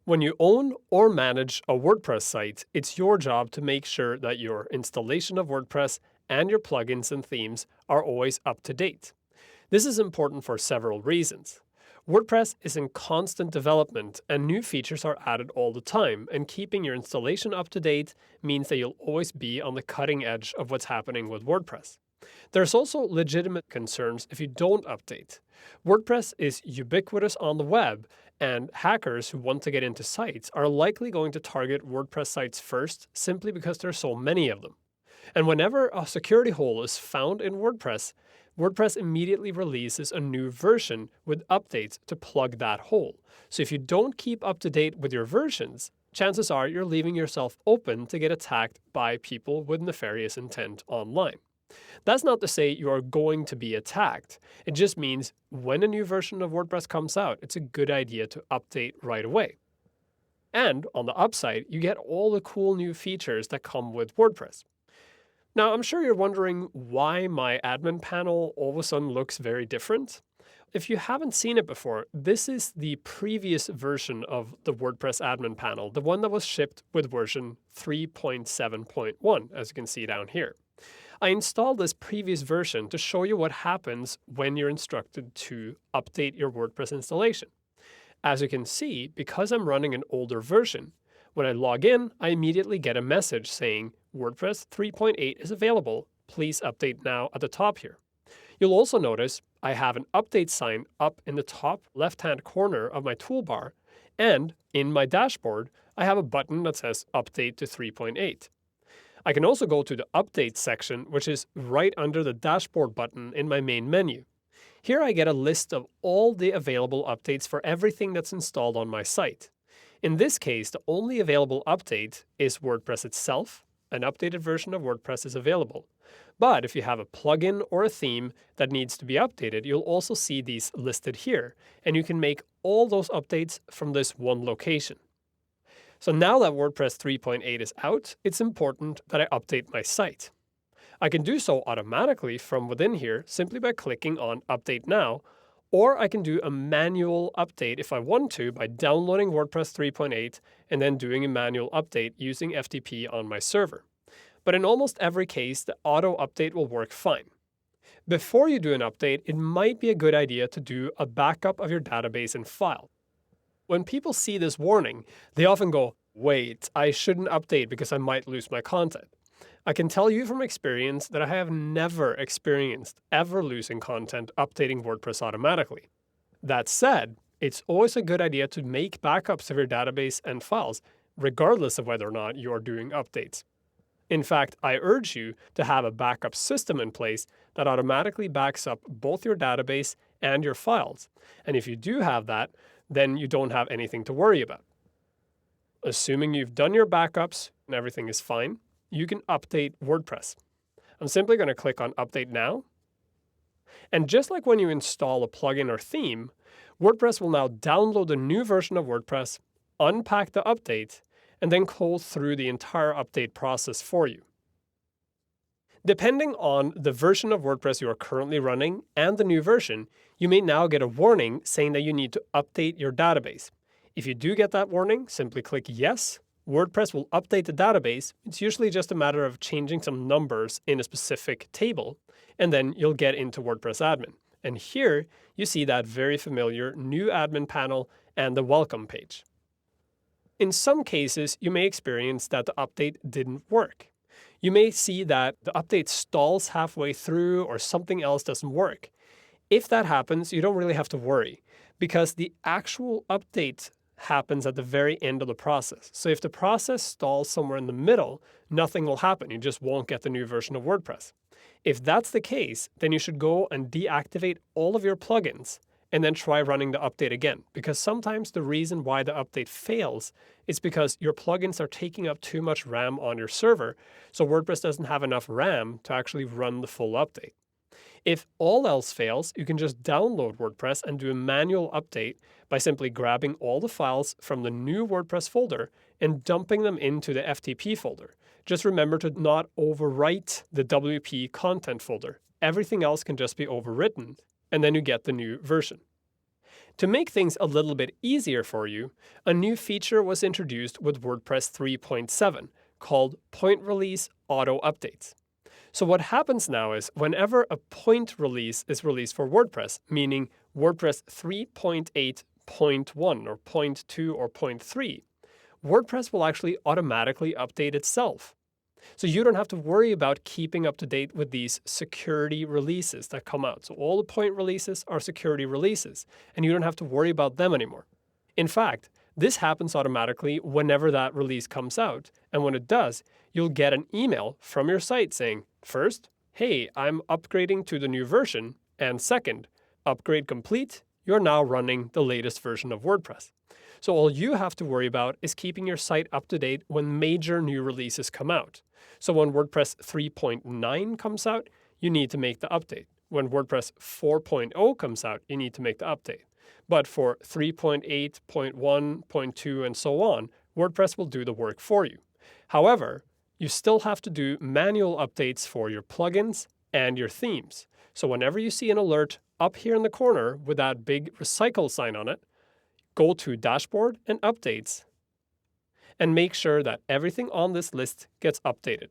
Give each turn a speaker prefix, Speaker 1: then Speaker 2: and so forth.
Speaker 1: When you own or manage a WordPress site, it's your job to make sure that your installation of WordPress and your plugins and themes are always up to date. This is important for several reasons. WordPress is in constant development and new features are added all the time, and keeping your installation up to date means that you'll always be on the cutting edge of what's happening with WordPress. There's also legitimate concerns if you don't update. WordPress is ubiquitous on the web, and hackers who want to get into sites are likely going to target WordPress sites first simply because there are so many of them. And whenever a security hole is found in WordPress, WordPress immediately releases a new version with updates to plug that hole. So if you don't keep up to date with your versions, chances are you're leaving yourself open to get attacked by people with nefarious intent online. That's not to say you are going to be attacked. It just means when a new version of WordPress comes out, it's a good idea to update right away. And on the upside, you get all the cool new features that come with WordPress. Now, I'm sure you're wondering why my admin panel all of a sudden looks very different. If you haven't seen it before, this is the previous version of the WordPress admin panel, the one that was shipped with version 3.7.1, as you can see down here. I installed this previous version to show you what happens when you're instructed to update your WordPress installation. As you can see, because I'm running an older version, when I log in, I immediately get a message saying WordPress 3.8 is available. Please update now at the top here. You'll also notice I have an update sign up in the top left-hand corner of my toolbar, and in my dashboard, I have a button that says Update to 3.8. I can also go to the Update section, which is right under the Dashboard button in my main menu. Here I get a list of all the available updates for everything that's installed on my site. In this case, the only available update is WordPress itself. An updated version of WordPress is available. But if you have a plugin or a theme that needs to be updated, you'll also see these listed here, and you can make all those updates from this one location. So now that WordPress 3.8 is out, it's important that I update my site. I can do so automatically from within here simply by clicking on Update Now, or I can do a manual update if I want to by downloading WordPress 3.8 and then doing a manual update using FTP on my server. But in almost every case, the auto update will work fine. Before you do an update, it might be a good idea to do a backup of your database and file. When people see this warning, they often go, wait, I shouldn't update because I might lose my content. I can tell you from experience that I have never experienced ever losing content updating WordPress automatically. That said, it's always a good idea to make backups of your database and files, regardless of whether or not you're doing updates. In fact, I urge you to have a backup system in place that automatically backs up both your database and your files. And if you do have that, then you don't have anything to worry about. Assuming you've done your backups and everything is fine, you can update WordPress. I'm simply going to click on Update Now. And just like when you install a plugin or theme, WordPress will now download a new version of WordPress, unpack the update, and then go through the entire update process for you. Depending on the version of WordPress you are currently running and the new version, you may now get a warning saying that you need to update your database. If you do get that warning, simply click Yes. WordPress will update the database. It's usually just a matter of changing some numbers in a specific table, and then you'll get into WordPress admin. And here you see that very familiar new admin panel and the welcome page. In some cases, you may experience that the update didn't work. You may see that the update stalls halfway through or something else doesn't work. If that happens, you don't really have to worry because the actual update happens at the very end of the process. So if the process stalls somewhere in the middle, nothing will happen. You just won't get the new version of WordPress. If that's the case, then you should go and deactivate all of your plugins and then try running the update again. Because sometimes the reason why the update fails is because your plugins are taking up too much RAM on your server, so WordPress doesn't have enough RAM to actually run the full update. If all else fails, you can just download WordPress and do a manual update by simply grabbing all the files from the new WordPress folder and dumping them into the FTP folder. Just remember to not overwrite the WP content folder. Everything else can just be overwritten, and then you get the new version. To make things a little bit easier for you, a new feature was introduced with WordPress 3.7 called Point Release Auto Updates. So what happens now is whenever a point release is released for WordPress, meaning WordPress 3.8.1 or point 2 or point 3, WordPress will actually automatically update itself. So you don't have to worry about keeping up to date with these security releases that come out. So all the point releases are security releases, and you don't have to worry about them anymore. In fact, this happens automatically whenever that release comes out, and when it does, you'll get an email from your site saying, first, hey, I'm upgrading to the new version, and second, upgrade complete, you're now running the latest version of WordPress. So all you have to worry about is keeping your site up to date when major new releases come out. So when WordPress 3.9 comes out, you need to make the update. When WordPress 4.0 comes out, you need to make the update. But for 3.8, 0.1, 0.2, and so on, WordPress will do the work for you. However, you still have to do manual updates for your plugins and your themes. So whenever you see an alert up here in the corner with that big recycle sign on it, go to Dashboard and Updates, and make sure that everything on this list gets updated.